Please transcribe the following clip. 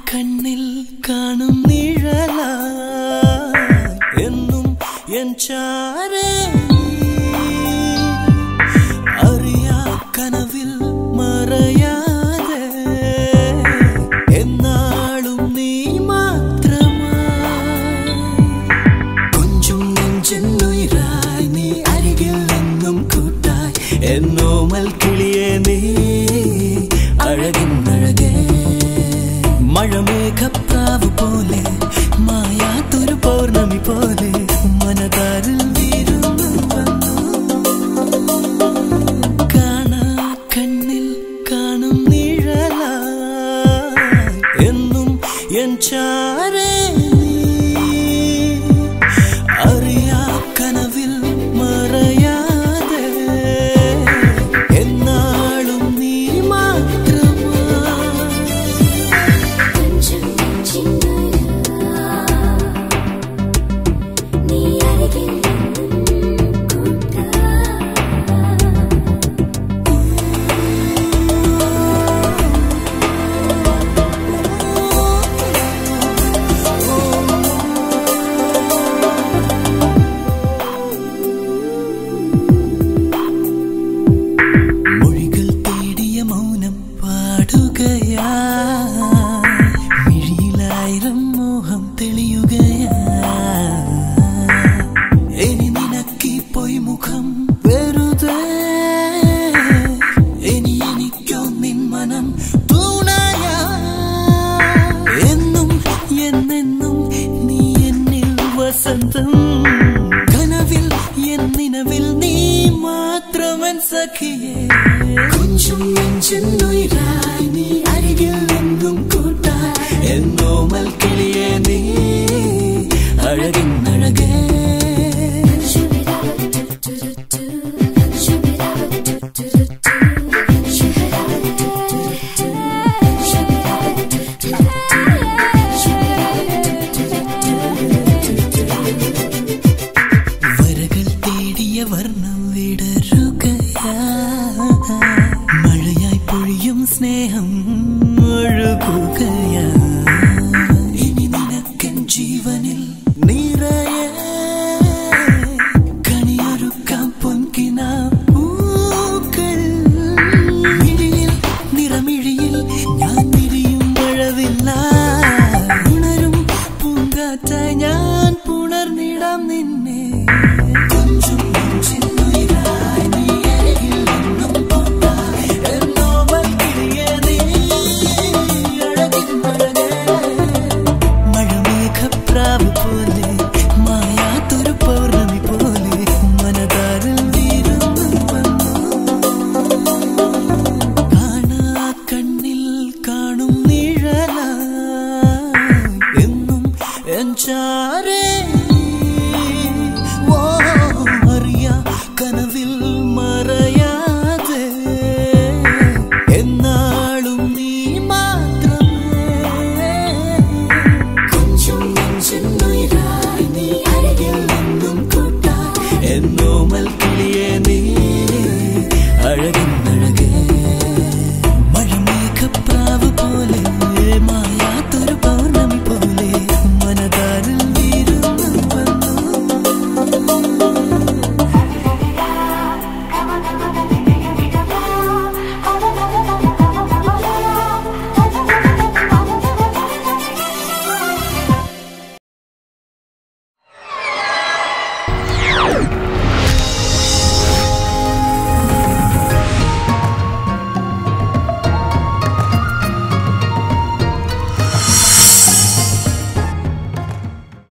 കണ്ണിൽ കാണും നിഴലായി എന്നും എൻ ചാരേ അറിയാ കനവിൽ മറയാതെ എന്നാളും നീ മാത്രമായി കൊഞ്ചും നെഞ്ചെന്നുയിരായി നീ അരികിൽ എന്നും കൂട്ടായി എന്നോമൽ കിളിയേ നീ അഴകിന്നഴകേ മഴമേഘപ്രാവ് പോലെ മായാത്തൊരു പൗർണമി പോലെ മനതാരിൽ വീരുന്നു വന്നു കാണാ കണ്ണിൽ കാണും നിഴലായി എന്നും എൻ ചാരേ അറിയാ കനവിൽ മറയാതെ എന്നാളും നീ മിഴിയിലായിരം മോഹം തെളിയുകയാ ഇനി നിനക്കീ പൊയ് മുഖം വെറുതെ ഇനി എനിക്കോ നിൻ മനം തുണയാ എന്നും എന്നെന്നും നീ എന്നിൽ വസന്തം കനവിൽ എന്നിനവിൽ നീ മാത്രമൻ സഖിയേ കൊഞ്ചും നെഞ്ചെന്നുയിരായി നീ അരികിൽ എന്നും കൂട്ടായി എന്നോമൽ കിളിയേ നീ അഴകിന്നഴകേ വരകൾ തേടിയ